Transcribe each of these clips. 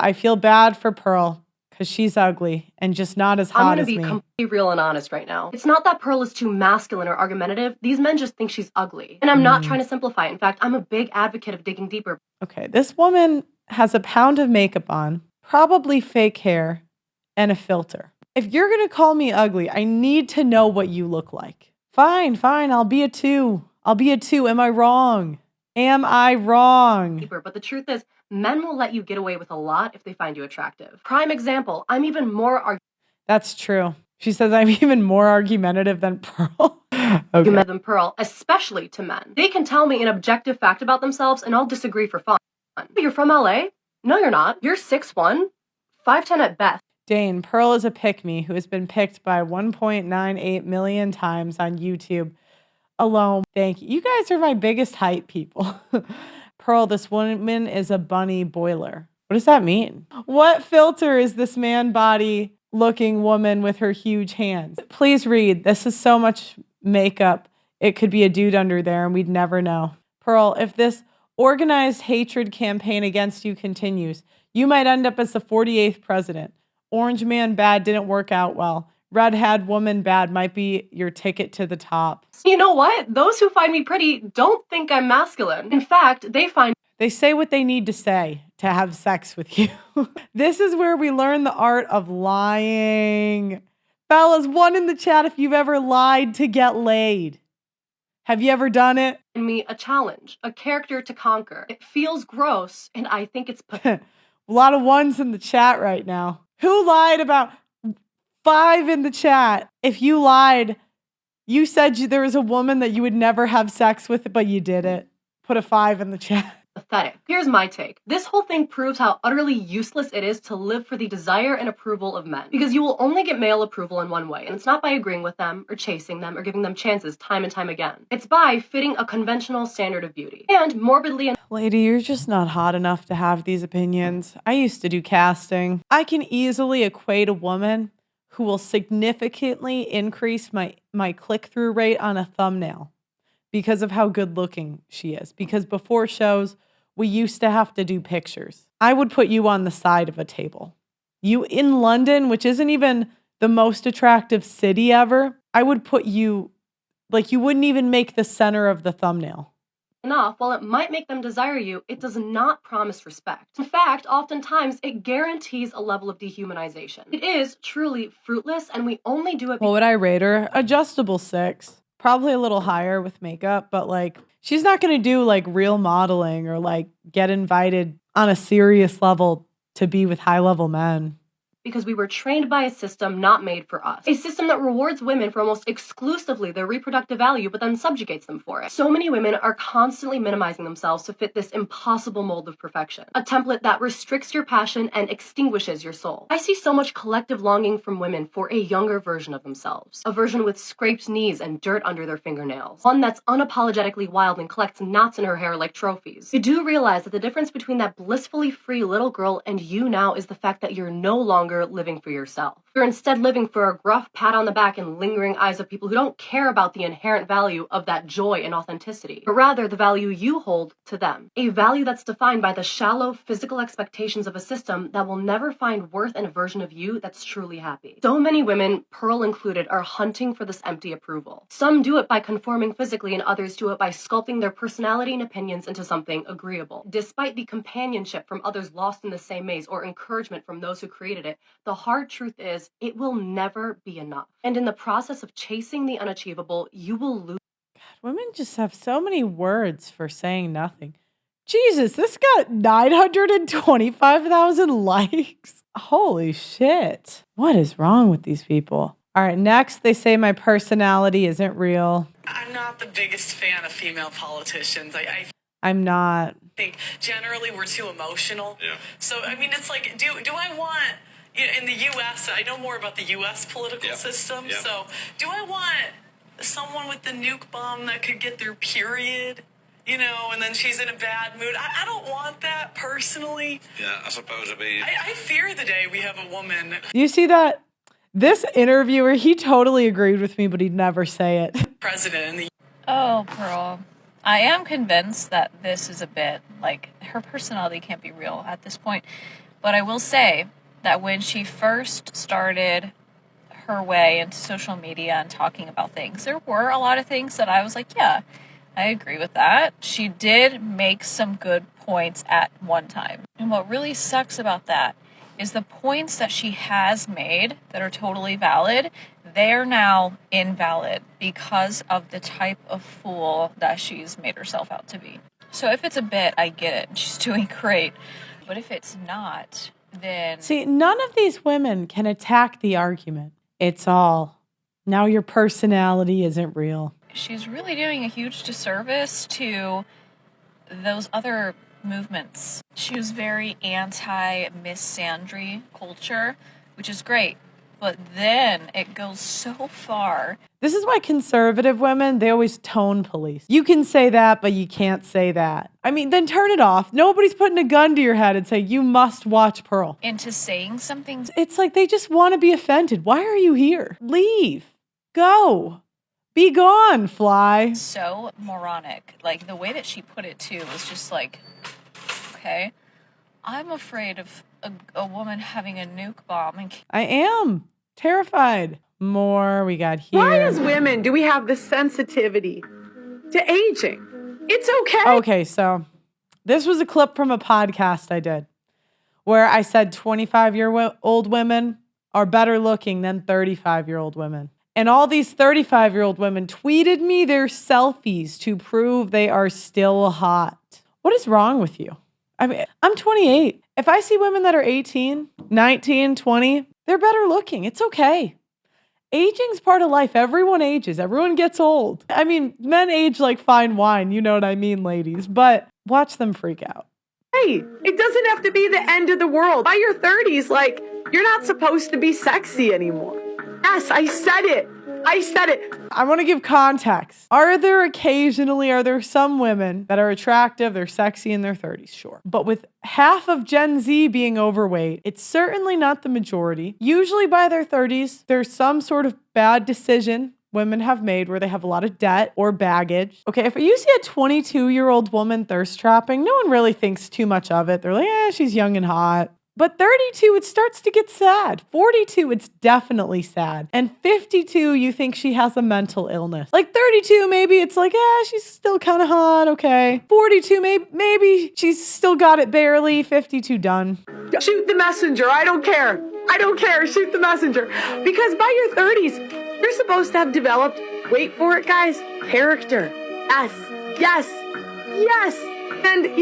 I feel bad for Pearl because she's ugly and just not as hot as me. I'm gonna be completely real and honest right now. It's not that Pearl is too masculine or argumentative. These men just think she's ugly. And I'm not trying to simplify it. In fact, I'm a big advocate of digging deeper. Okay, this woman has a pound of makeup on, probably fake hair, and a filter. If you're gonna call me ugly, I need to know what you look like. Fine, I'll be a 2. Am I wrong? But the truth is, men will let you get away with a lot if they find you attractive. Prime example, I'm even more That's true. She says I'm even more argumentative than Pearl. Okay. Than Pearl, especially to men. They can tell me an objective fact about themselves and I'll disagree for fun. You're from LA? No, you're not. You're 6'1", 5'10" at best. Dane, Pearl is a pick-me who has been picked by 1.98 million times on YouTube alone. Thank you. You guys are my biggest hype people. Pearl, this woman is a bunny boiler. What does that mean? What filter is this man body looking woman with her huge hands? Please read. This is so much makeup. It could be a dude under there and we'd never know. Pearl, if this organized hatred campaign against you continues, you might end up as the 48th president. Orange man bad didn't work out well. Redhead woman bad might be your ticket to the top. You know what? Those who find me pretty don't think I'm masculine. In fact, they say what they need to say to have sex with you. This is where we learn the art of lying. Fellas, 1 in the chat if you've ever lied to get laid. Have you ever done it? Me a challenge, a character to conquer. It feels gross, and I think it's a lot of 1s in the chat right now. Who lied about 5 in the chat? If you lied, you said there was a woman that you would never have sex with, but you did it. Put a 5 in the chat. Pathetic. Here's my take. This whole thing proves how utterly useless it is to live for the desire and approval of men. Because you will only get male approval in one way, and it's not by agreeing with them, or chasing them, or giving them chances time and time again. It's by fitting a conventional standard of beauty. And morbidly... Lady, you're just not hot enough to have these opinions. I used to do casting. I can easily equate a woman who will significantly increase my click-through rate on a thumbnail because of how good looking she is. Because before shows, we used to have to do pictures. I would put you on the side of a table. You in London, which isn't even the most attractive city ever, I would put you, like you wouldn't even make the center of the thumbnail. Enough, while it might make them desire you, it does not promise respect. In fact, oftentimes, it guarantees a level of dehumanization. It is truly fruitless, and we only do it... What would I rate her? Adjustable 6. Probably a little higher with makeup, but like, she's not going to do like real modeling or like get invited on a serious level to be with high-level men. Because we were trained by a system not made for us. A system that rewards women for almost exclusively their reproductive value, but then subjugates them for it. So many women are constantly minimizing themselves to fit this impossible mold of perfection. A template that restricts your passion and extinguishes your soul. I see so much collective longing from women for a younger version of themselves. A version with scraped knees and dirt under their fingernails. One that's unapologetically wild and collects knots in her hair like trophies. You do realize that the difference between that blissfully free little girl and you now is the fact that you're no longer living for yourself. You're instead living for a gruff pat on the back and lingering eyes of people who don't care about the inherent value of that joy and authenticity, but rather the value you hold to them. A value that's defined by the shallow physical expectations of a system that will never find worth in a version of you that's truly happy. So many women, Pearl included, are hunting for this empty approval. Some do it by conforming physically and others do it by sculpting their personality and opinions into something agreeable. Despite the companionship from others lost in the same maze or encouragement from those who created it, the hard truth is, it will never be enough. And in the process of chasing the unachievable, you will lose. God, women just have so many words for saying nothing. Jesus, this got 925,000 likes. Holy shit. What is wrong with these people? All right, next they say my personality isn't real. I'm not the biggest fan of female politicians. I'm not. I think generally we're too emotional. Yeah. So, I mean, it's like, do I want... In the U.S., I know more about the U.S. political system, so do I want someone with the nuke bomb that could get their period, and then she's in a bad mood? I don't want that, personally. Yeah, I suppose it'd be... I fear the day we have a woman... You see that? This interviewer, he totally agreed with me, but he'd never say it. President in the... Oh, Pearl. I am convinced that this is a bit, like, her personality can't be real at this point. But I will say that when she first started her way into social media and talking about things, there were a lot of things that I was like, yeah, I agree with that. She did make some good points at one time. And what really sucks about that is the points that she has made that are totally valid, they're now invalid because of the type of fool that she's made herself out to be. So if it's a bit, I get it. She's doing great. But if it's not, then... See, none of these women can attack the argument. It's all, now your personality isn't real. She's really doing a huge disservice to those other movements. She was very anti-Miss Sandry culture, which is great. But then it goes so far. This is why conservative women, they always tone police. You can say that, but you can't say that. I mean, then turn it off. Nobody's putting a gun to your head and say, you must watch Pearl. Into saying something. It's like they just want to be offended. Why are you here? Leave. Go. Be gone, fly. So moronic. Like, the way that she put it, too, was just like, okay, I'm afraid of a woman having a nuke bomb. And I am terrified. More we got here. Why as women do we have the sensitivity to aging? It's okay. Okay, so this was a clip from a podcast I did where I said 25-year-old women are better looking than 35-year-old women. And all these 35-year-old women tweeted me their selfies to prove they are still hot. What is wrong with you? I mean, I'm 28. If I see women that are 18, 19, 20, they're better looking. It's okay. Aging's part of life. Everyone ages. Everyone gets old. I mean, men age like fine wine. You know what I mean, ladies. But watch them freak out. Hey, it doesn't have to be the end of the world. By your 30s, like, you're not supposed to be sexy anymore. Yes, I said it. I said it. I want to give context. Are there some women that are attractive, they're sexy in their 30s? Sure. But with half of Gen Z being overweight, it's certainly not the majority. Usually by their 30s, there's some sort of bad decision women have made where they have a lot of debt or baggage. Okay, if you see a 22-year-old woman thirst trapping, no one really thinks too much of it. They're like, she's young and hot. But 32, it starts to get sad. 42, it's definitely sad. And 52, you think she has a mental illness. Like 32, maybe it's like, she's still kind of hot, okay. 42, maybe she's still got it barely. 52, done. Shoot the messenger. I don't care. I don't care. Shoot the messenger. Because by your 30s, you're supposed to have developed, wait for it, guys, character. Yes. Yes. Yes. And,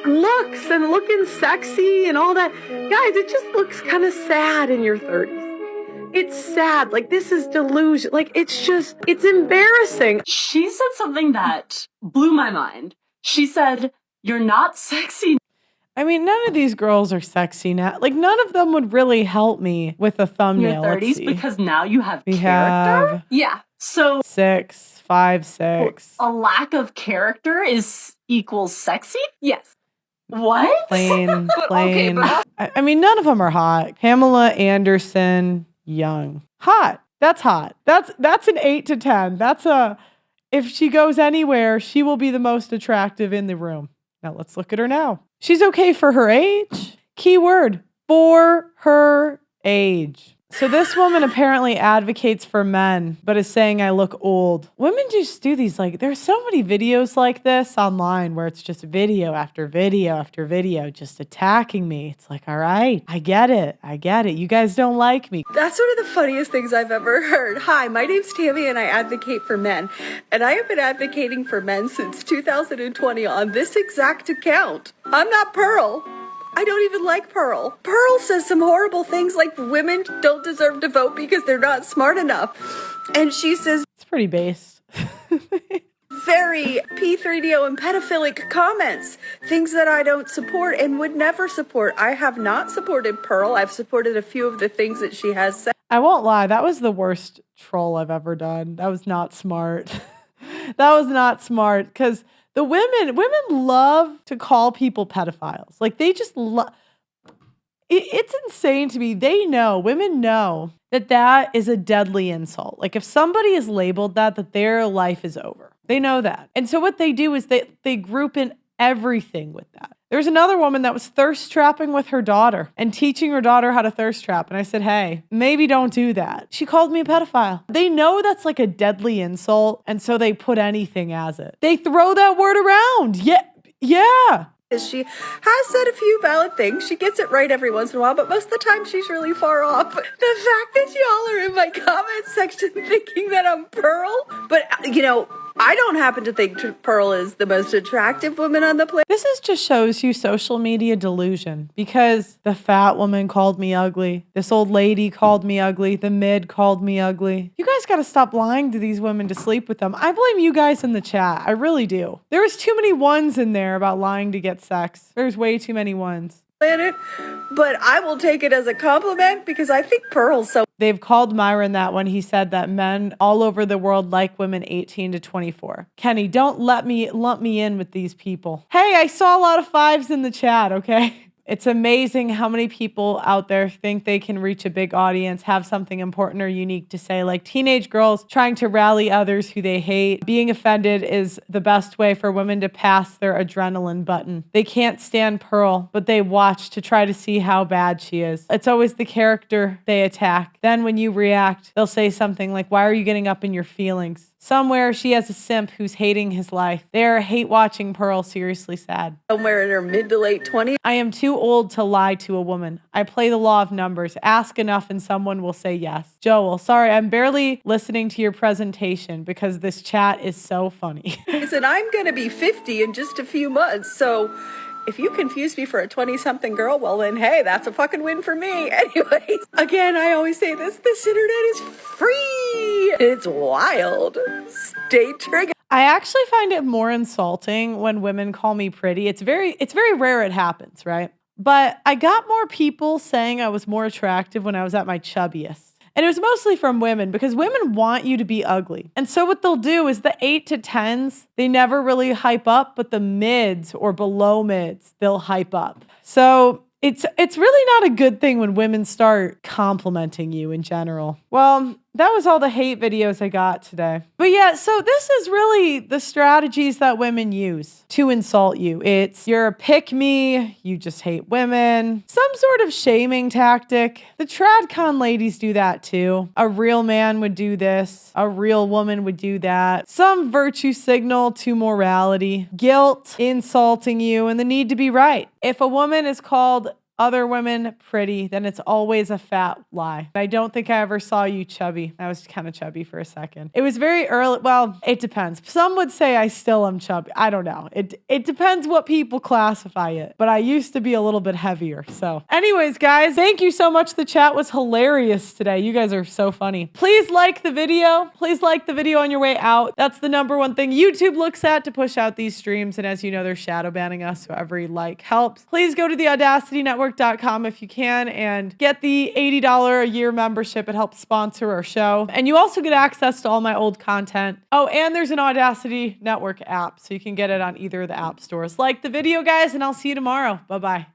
looks and looking sexy and all that. Guys, it just looks kind of sad in your 30s. It's sad. Like, this is delusion. Like, it's embarrassing. She said something that blew my mind. She said, you're not sexy. I mean, none of these girls are sexy now. Like, none of them would really help me with a thumbnail. In your 30s because now you have we character? Have yeah. So 6. A lack of character equals sexy? Yes. What? Plain. Okay, I mean, none of them are hot. Pamela Anderson, young. Hot. That's hot. That's an 8 to 10. If she goes anywhere, she will be the most attractive in the room. Now let's look at her now. She's okay for her age. Keyword, for her age. So this woman apparently advocates for men, but is saying I look old. Women just do these, like, there's so many videos like this online where it's just video after video after video just attacking me. It's like, all right, I get it. You guys don't like me. That's one of the funniest things I've ever heard. Hi, my name's Tammy and I advocate for men. And I have been advocating for men since 2020 on this exact account. I'm not Pearl. I don't even like Pearl. Pearl says some horrible things like women don't deserve to vote because they're not smart enough. And she says it's pretty base. very P3DO and pedophilic comments. Things that I don't support and would never support. I have not supported Pearl. I've supported a few of the things that she has said. I won't lie. That was the worst troll I've ever done. That was not smart. That was not smart because the women love to call people pedophiles. Like they just love. It's insane to me. Women know that is a deadly insult. Like if somebody is labeled that their life is over. They know that. And so what they do is they group in everything with that. There's another woman that was thirst trapping with her daughter and teaching her daughter how to thirst trap. And I said, hey, maybe don't do that. She called me a pedophile. They know that's like a deadly insult. And so they put anything as it. They throw that word around. Yeah. She has said a few valid things. She gets it right every once in a while, but most of the time she's really far off. The fact that y'all are in my comment section thinking that I'm Pearl, but I don't happen to think Pearl is the most attractive woman on the planet. This just shows you social media delusion, because the fat woman called me ugly. This old lady called me ugly. The mid called me ugly. You guys got to stop lying to these women to sleep with them. I blame you guys in the chat. I really do. There was too many ones in there about lying to get sex. There's way too many ones. Planet, but I will take it as a compliment because I think Pearl's so. They've called Myron that when he said that men all over the world like women 18 to 24. Kenny, don't lump me in with these people. Hey, I saw a lot of fives in the chat, okay? It's amazing how many people out there think they can reach a big audience, have something important or unique to say, like teenage girls trying to rally others who they hate. Being offended is the best way for women to pass their adrenaline button. They can't stand Pearl, but they watch to try to see how bad she is. It's always the character they attack. Then when you react, they'll say something like, why are you getting up in your feelings? Somewhere she has a simp who's hating his life. They're hate watching Pearl seriously sad. Somewhere in her mid to late 20s. I am too old to lie to a woman. I play the law of numbers. Ask enough and someone will say yes. Joel, sorry, I'm barely listening to your presentation because this chat is so funny. Listen, I'm going to be 50 in just a few months, so if you confuse me for a 20-something girl, well then, hey, that's a fucking win for me. Anyways, again, I always say this internet is free. It's wild. Stay triggered. I actually find it more insulting when women call me pretty. It's very rare it happens, right? But I got more people saying I was more attractive when I was at my chubbiest. And it was mostly from women because women want you to be ugly. And so what they'll do is the 8 to 10s, they never really hype up, but the mids or below mids, they'll hype up. So it's really not a good thing when women start complimenting you in general. Well, that was all the hate videos I got today. But yeah, so this is really the strategies that women use to insult you. It's you're a pick-me, you just hate women, some sort of shaming tactic. The tradcon ladies do that too. A real man would do this. A real woman would do that. Some virtue signal to morality, guilt, insulting you, and the need to be right. If a woman is called other women pretty, then it's always a fat lie. I don't think I ever saw you chubby. I was kind of chubby for a second. It was very early. Well, it depends. Some would say I still am chubby. I don't know. It depends what people classify it. But I used to be a little bit heavier. So anyways, guys, thank you so much. The chat was hilarious today. You guys are so funny. Please like the video. Please like the video on your way out. That's the #1 thing YouTube looks at to push out these streams. And as you know, they're shadow banning us. So every like helps. Please go to the AudacityNetwork.com if you can and get the $80 a year membership. It helps sponsor our show. And you also get access to all my old content. Oh, and there's an Audacity Network app, so you can get it on either of the app stores. Like the video, guys, and I'll see you tomorrow. Bye-bye.